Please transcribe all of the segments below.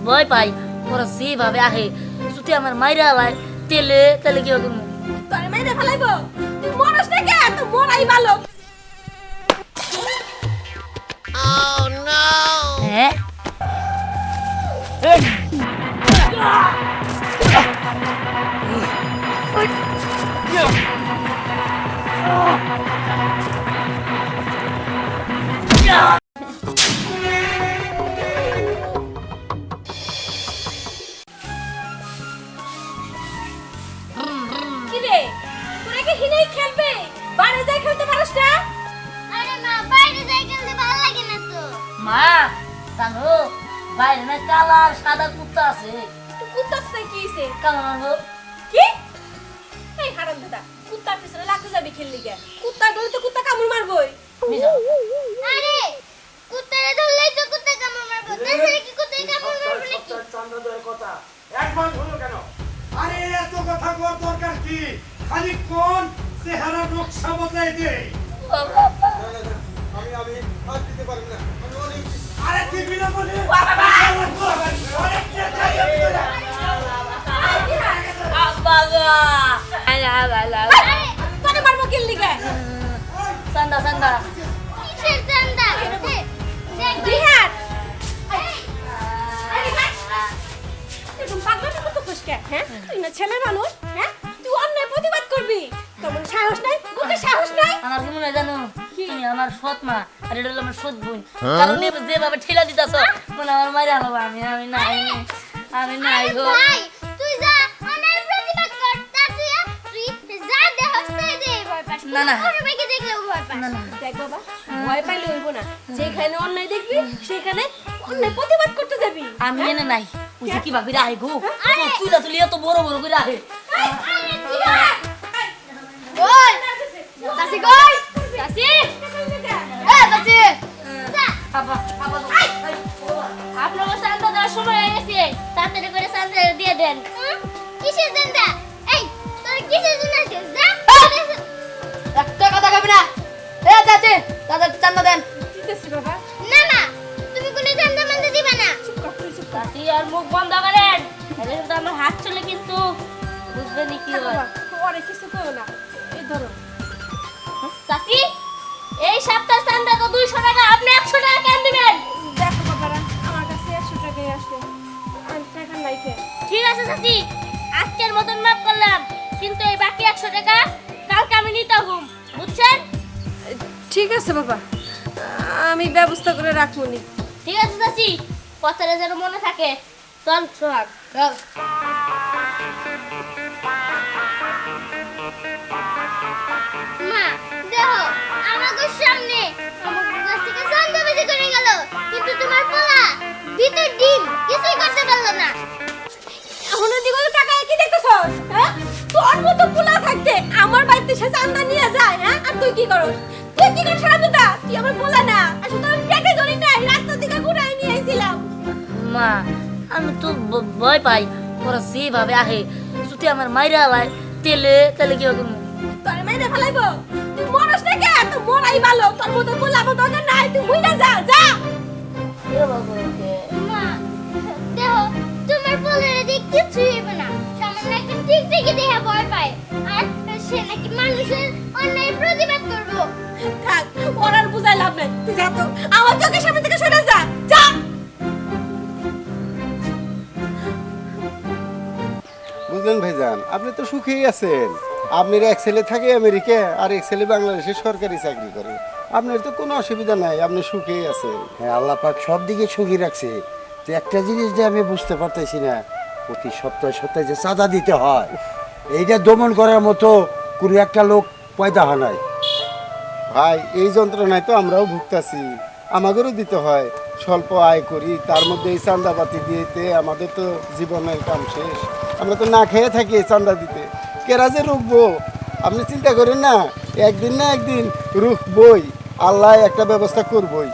ভয় পাই ওরা যেভাবে আহে যদি আমার মাইরা আলায় তেলে তেলে কি করবো তোর মাইরে ফেলাইবো তুই মরস না কে তো মরাই ভালো হ্যাঁ কি রে তোরা কি হিনেই খেলবে বাইরে যাই খেলতে পারিস না আরে মা বাইরে যাই খেলতে ভালো লাগে না তো। মা জানো বাইরে না কালা আর সাদা কুত্তা আছে তুই কুত্তার সাথে কি হইছে কালো মারবো কি এই হারাম দাদা কুত্তার পিছনে লাগতে যাবি খেললি কে কুত্তা গলে তো কুত্তা কামড় মারবই আরে কুত্তারে ধরলেই তো কুত্তা কামড় মারবো, তাছাড়া কি কুত্তা কামড় মারবো নাকি? চন্দ্রদয়ের কথা একবার হলো কেন? আরে এত কথা কর দরকার কি? খালি কোন চেহারা নকশা বদলাই দে। আমি হাত দিতে পারি না। আমি অনেক আরে দিবি না বলে অনেক তোরে মারবো খেললি কে সান্দা সান্দা কিসের চান্দা? বিহার এরকম পাগলামি কত ফুসকে হ্যাঁ তুই না ছেলে মানুষ হ্যাঁ তুই অন্যায় প্রতিবাদ করবি তোর সাহস নাই বুকে সাহস নাই আমার কি মনে হয় জানো তুমি আমার সৎ মা আর এটা হলো আমার সৎ বোন কারণ যেভাবে ঠেলা দিতেছ মনে আমার মাইরা হবো আমি নাই গো ভাই তুই যা অন্যায় প্রতিবাদ কর, তুই যা দেহস তাই দে ভয় পাস না, না। কোনো মেয়েকে দেখলে ভয় পাস না না দেখ বাবা ভয় পাইলে হইব না যেখানে অন্যায় দেখবি সেখানে অন্যায় প্রতিবাদ করতে যাবি আমি এনে নাই বুঝি কি ভাবি রাহে গো তুইলা তুলি এত বড় বড় করে রাহে ওই চাচি কই চাচি এ চাচি আপা আপা আপনার চান্দা দেওয়ার সময় হয়ে গেছে, তাড়াতাড়ি করে চান্দা দিয়ে দেন। কিসের চান্দা? এই তোর কিসের জন্য আসছিস? যা একটা কথা কবি না এ চাচি দাদা চান্দা দেন দিতেছি বাবা না না তুমি কোনো চান্দা মান্দা দিবা না। চুপ কর তুই চুপ কর চাচি আর মুখ বন্ধ করেন এদের কিন্তু আমার হাত চলে কিন্তু বুঝবেন কি হয় বাবা ওরে কিছু কইও না এই ধরো চাচি এই সপ্তাহ চান্দা তো 200 টাকা, আপনি 100 টাকা কেন দিবেন? দেখো বাবারা আমার কাছে 100 টাকাই আসছে আর টাকা নাই কে ঠিক আছে চাচি, আজকের মতন মাফ করলাম, কিন্তু এই বাকি 100 টাকা কালকে আমি নিতে হবো, বুঝছেন? ঠিক আছে বাবা আমি ব্যবস্থা করে রাখবো নি ঠিক আছে চাচি, কথাটা যেন মনে থাকে। চল সোহাগ চল। মা দেখো আমাকে সামনে আমার কাছ থেকে চান্দা বেশি করে গেল, কিন্তু তোমার পোলা ভিতর ডিম কিছুই করতে পারলো না। এখন দিগো টাকা কি দেখতেছস হ্যাঁ তোর মতো পোলা থাকতে আমার বাড়িতে সে চান্দা নিয়ে যায় হ্যাঁ আর তুই কি করস সারাদিনটা তুই আমার পোলা না আসলে তো আমি পেটে ধরি নাই রাস্তার দিকে ঘুরাই নিয়ে আইছিলাম মা আমি তো ভয় পাই ওরা যেভাবে আহে যদি আমার মাইরা আলায় তেলে তেলে কি করবো তোর মাইরে ফেলাইবো তুই মরস না কে তো মরাই ভালো তোর মতো পোলা আমার দরকার নাই তুই মুইনা যা যা মা দেখো তোমার পোলারে দেখ কিছুই হবে না, সামান্য একটা টিকটিকি দেখে ভয় পায়, আর সে নাকি মানুষের অন্যায় প্রতিবাদ করবো। থাক ওর আর বুঝাই লাভ নাই তুই যা তো আমার চোখের সামনে থেকে সরে যা যা বুঝলেন ভাইজান, আপনি তো সুখেই আছেন। আপনার এক ছেলে থাকে আমেরিকা আর এক ছেলে বাংলাদেশে সরকারি চাকরি করে। আপনার তো কোনো অসুবিধা নাই, আপনি সুখেই আছেন। হ্যাঁ, আল্লাহ পাক সব দিকে সুখী রাখছে। তো একটা জিনিস যে আমি বুঝতে পারতেছি না, প্রতি সপ্তাহে সপ্তাহে যে চাঁদা দিতে হয়, এইটা দমন করার মতো কোনো একটা লোক পয়দা হয় নাই। ভাই এই যন্ত্রণায় তো আমরাও ভুগতাছি, আমাদেরও দিতে হয়। স্বল্প আয় করি, তার মধ্যে এই চাঁদাবাতি দিতে আমাদের তো জীবনের কাম শেষ। আমরা তো না খেয়ে থাকি এই চাঁদা দিতে, কেরা যে রুখবো। আপনি চিন্তা করেন না, একদিন না একদিন রুখবই, আল্লাহ একটা ব্যবস্থা করবই।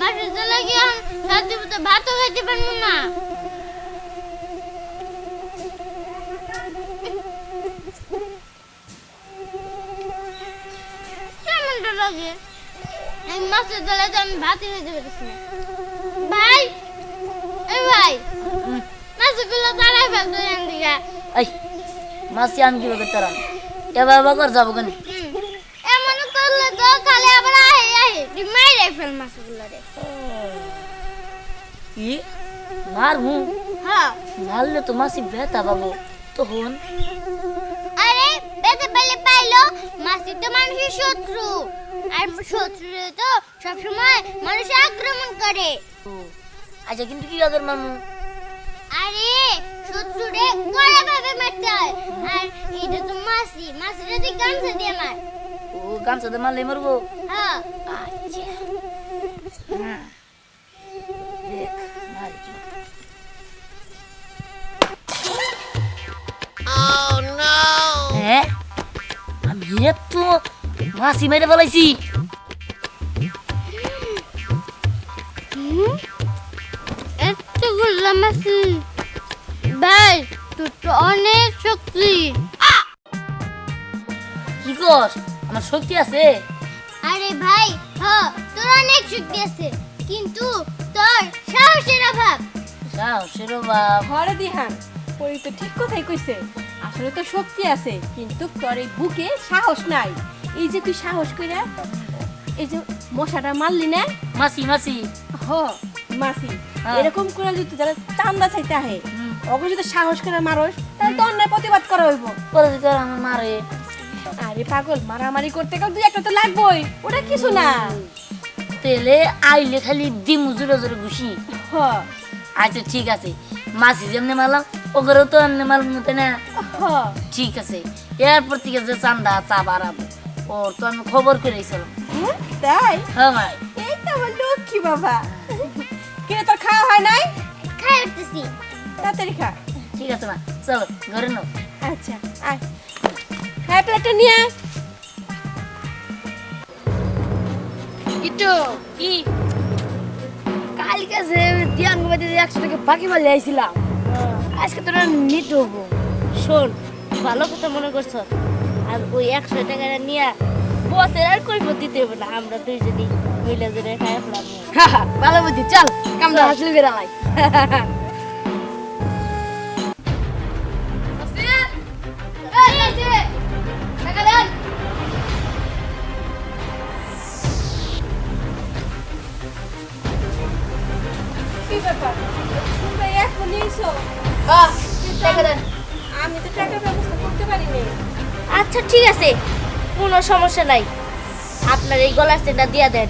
মাসের চলে গিয়ে সাথে ভাতও খাইতে পারবো না। লাগে এই মাছের দলে তো আমি ভাত খেতে পারতেছি না ভাই এই ভাই মাছগুলো তারাই ফেলতো এখান থেকে এই মাসি আমি কিভাবে তারা এবার বাকর যাবো কেন এমন করলে তো খালি আবার আহে তুই মাইরে ফেল মাছগুলো রে কি মারবো হ্যাঁ মারলে তো মাসি ব্যথা পাবো তখন আরে পেতে পেলে পাইলো মাছি তো মানুষের শত্রু আর শত্রু তো সবসময় মানুষের আক্রমণ করে ও, আচ্ছা কিন্তু কি আদর মামু আরে শত্রুরে কড়া ভাবে মারতে হয় আর এটা তো মাছিটা তুই গামছা দিয়ে মার ও গামছাতে মারলে মরবো হ্যাঁ আচ্ছা হ্যাঁ। দেখ মারি কি। হ্যাঁ আমি এত মাছি মেরে ফেলাইছি এতগুলো মাছি ভাই তোর তো অনেক শক্তি কি কর আমার শক্তি আছে আরে ভাই তোর অনেক শক্তি আছে কিন্তু তোর সাহসের অভাব সাহসের অভাব ঘরে দিহান ওই তো ঠিক কথাই কইছে আসলে তো শক্তি আছে কিন্তু তোর এই বুকে সাহস নাই এই যে তুই সাহস কইরা এই যে মশাটা মারলি না মাছি মাছি হ মাসি হ্যাঁ। এরকম করে যদি যারা চান্দা চাইতে আহে হুম। ওকে যদি সাহস করে মারস তাহলে তো অন্যায় প্রতিবাদ করা হইব পরে তোর আমার মারে আরে পাগল মারামারি করতে গেলে দুই একটা তো লাগবেই ওটা কিছু না তেলে আইলে খালি ডিমু জোরে জোরে ঘুষি হ আচ্ছা ঠিক আছে মাছি যেমনি মারলাম ওগুলো তো এমনি মারলাম তাই না হ ঠিক আছে এরপর থেকে যে চান্দা চা বাড়াবো ওর তো আমি খবর করে এসেছিলাম হ্যাঁ, তাই হ্যাঁ ভাই এই তো আমার লক্ষ্মী বাবা কে তোর খাওয়া হয় নাই খাই উঠতেছি তাড়াতাড়ি খা ঠিক আছে মা চলো ঘরে নাও আচ্ছা আয় খাই প্লেটটা নিয়ে আয় ইটো কি কালকে যে তিয়ান বাড়িতে 100 টাকা বাকি মারলে আইছিলাম আজকে তোরা নিতে হবো শোন ভালো কথা মনে করছ আর ওই 100 টাকাটা নিয়ে বসের আর কই দিতে হবে না আমরা দুইজনই মিলে জেনে খাই ফেলাম ভালো বুদ্ধি চল কামড়া হাসিল বেরালাই কি ব্যাপার তোমরা এখন নিয়েছো আমি তো টাকার ব্যবস্থা করতে পারিনি আচ্ছা ঠিক আছে কোনো সমস্যা নাই আপনার এই গলার চেনটা দিয়া দেন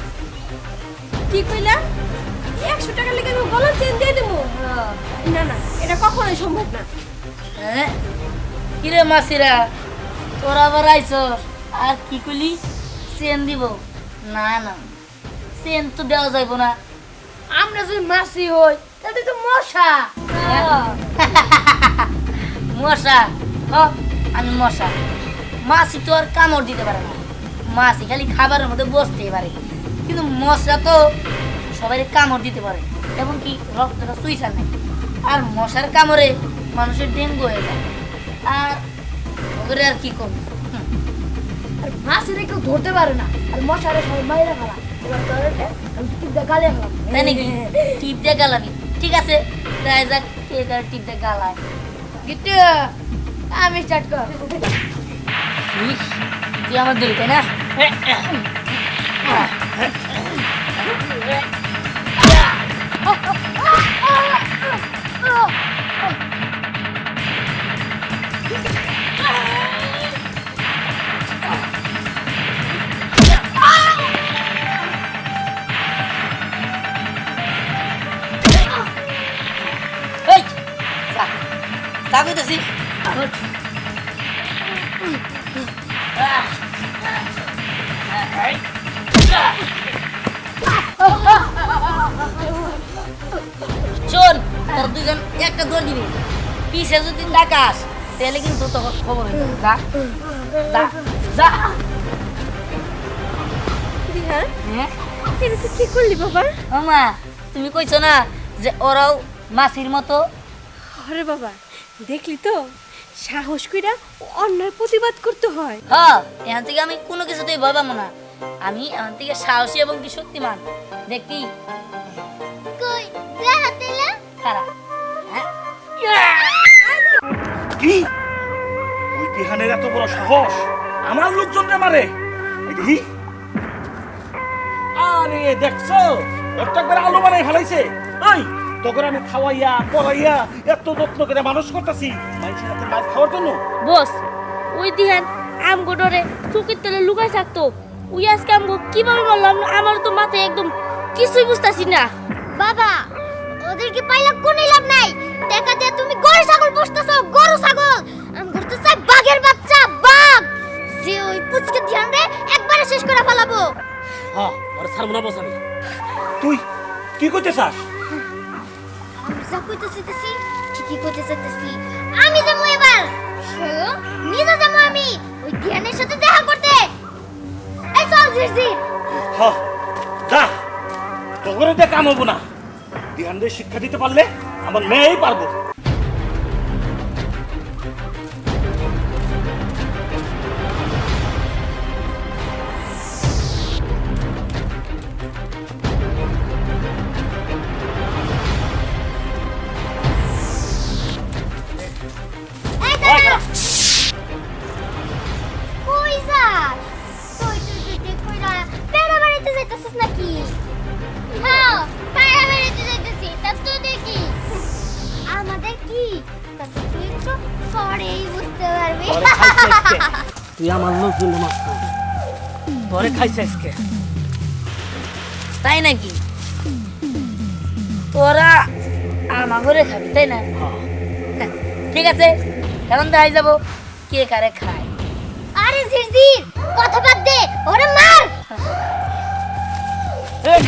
কি কইলা 100 টাকা লেগে আমি গলার চেন দিয়ে দেবো না না এটা কখনোই সম্ভব না হ্যাঁ কিরে মাসিরা তোরা আবার আইছ আর কি কইলি চেন দিব না না চেন তো দেওয়া যাইব না আমরা যদি মাসি হই তাহলে তো মশা মশা আমি মশা মাসি তো আর কামড় দিতে পারে না মাসি খালি খাবারের মধ্যে বসতেই পারে কিন্তু মশা তো সবাই কামড় দিতে পারে এমনকি রক্তটা সুইসার নেই আর মশার কামড়ে মানুষের ডেঙ্গু হয়ে যায় আর ওদের আর কি করবো আর মাসিরে কেউ ধরতে পারে না আর মশারে সবাই মাইরা ফেলা এবার আমি টিপ দিয়ে গালে ফেলাম তাই নাকি টিপ দিয়ে গালাবি ঠিক আছে তাই যাক কে কার টিপ দিয়ে গালায় গিট্টু আমি স্টার্ট কর তুই আমার দড়ি তাই না এই যা কইতেছি শোন তোর দুজন একটা দৌড় দিবি পিছে যদি ডাকাস তাহলে কিন্তু তোর খবর হয়ে যাবে যা যা যা দিহা হ্যাঁ এটা তুই কি করলি বাবা মামা তুমি কইছো না যে ওরাও মাছির মতো আরে বাবা দেখলি তো সাহস কইরা অন্যায় প্রতিবাদ করতে হয় হ্যাঁ এখান থেকে আমি কোনো কিছুতেই ভয় পাবো না আমি এখন থেকে সাহসী এবং কি শক্তিমান দেখি কই দেখা দিলা খারাপ হ্যাঁ কি ওই বিহানের এত বড় সাহস আমার লোকজনরে মারে এই আরে দেখছো একটা করে আলো বানাই ফেলাইছে ওই তখন আমি খাওয়াইয়া পড়াইয়া এত যত্ন করে মানুষ করতেছি মানুষের হাতে মাছ খাওয়ার জন্য বস ওই দিহান আমগো ডরে চুকির তলে লুকাই থাকতো ওই আজকে আমগো কিভাবে মারলাম আমার তো মাথায় একদম কিছুই বুঝতাছি না। বাবা ওদেরকে পাইলা কোনো লাভ নাই টাকা দিয়ে তুমি গরু ছাগল পুষতেছো গরু ছাগল আমি করতে চাই বাঘের বাচ্চা বাঘ যে ওই পুচকে ধ্যান রে একবারে শেষ করে ফেলাবো। হ্যাঁ ওরে ছাড়বো না বস আমি তুই কি করতে চাস আমি যা কইতে চাইতেছি ঠিকই কইতে চাইতেছি আমি যাবো এবার শোনো নিজে যাবো আমি ওই ধ্যানের সাথে দেখা করতে এই চল ঝিরঝির হ্যাঁ যা তোকে দিয়ে কাম হবো না বিহানদের শিক্ষা দিতে পারলে আমার মেয়েই পারবো এই দাঁড়া কই যাস তুই কইরা পেড়া বাড়িতে যাইতাছিস নাকি হ্যাঁ পেড়া বাড়িতে যাইতাছি তা তুই দেখি আমাদের কি তা তুই একটু পরেই বুঝতে পারবি তুই আমার লোকজন মাছ ধরে খাইছে আজকে তাই নাকি তোরা আমার ঘরে খাবি তাই না হ্যাঁ, ঠিক আছে এখন দেখাই যাবো কে কারে খায় আরে ঝিরঝির কথা বাদ দে ওরে মার ওরে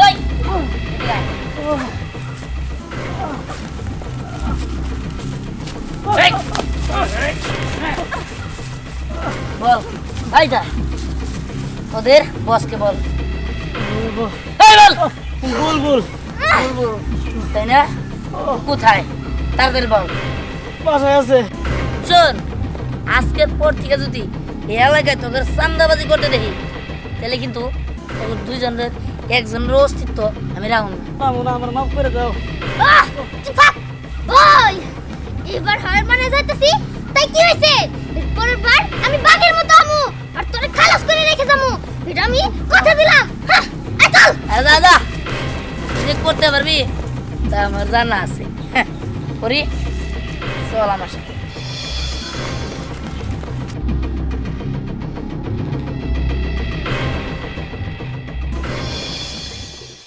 ওই এদিকে আয়। এই, বল ভাইটা ওদের বসকে বল এই বল বল তাই না কোথায় তাদের বল বাসায় আছে শোন আজকের পর থেকে যদি এই এলাকায় তোদের চান্দাবাজি করতে দেখি তাহলে কিন্তু তোদের দুইজনের একজনের অস্তিত্ব আমি রাখুন না আমার মাফ করে দাও আহ, চুপ থাক। ওই এবার হার মানে যাইতেছি তাই কি হয়েছে পরের বার আমি বাঘের মতো আমু আর তোরে খালাস করে রেখে যামু এটা আমি কথা দিলাম হ্যাঁ এই চল আরে দাদা তুই যে করতে পারবি তা আমার জানা আছে হ্যাঁ করি চল আমার সাথে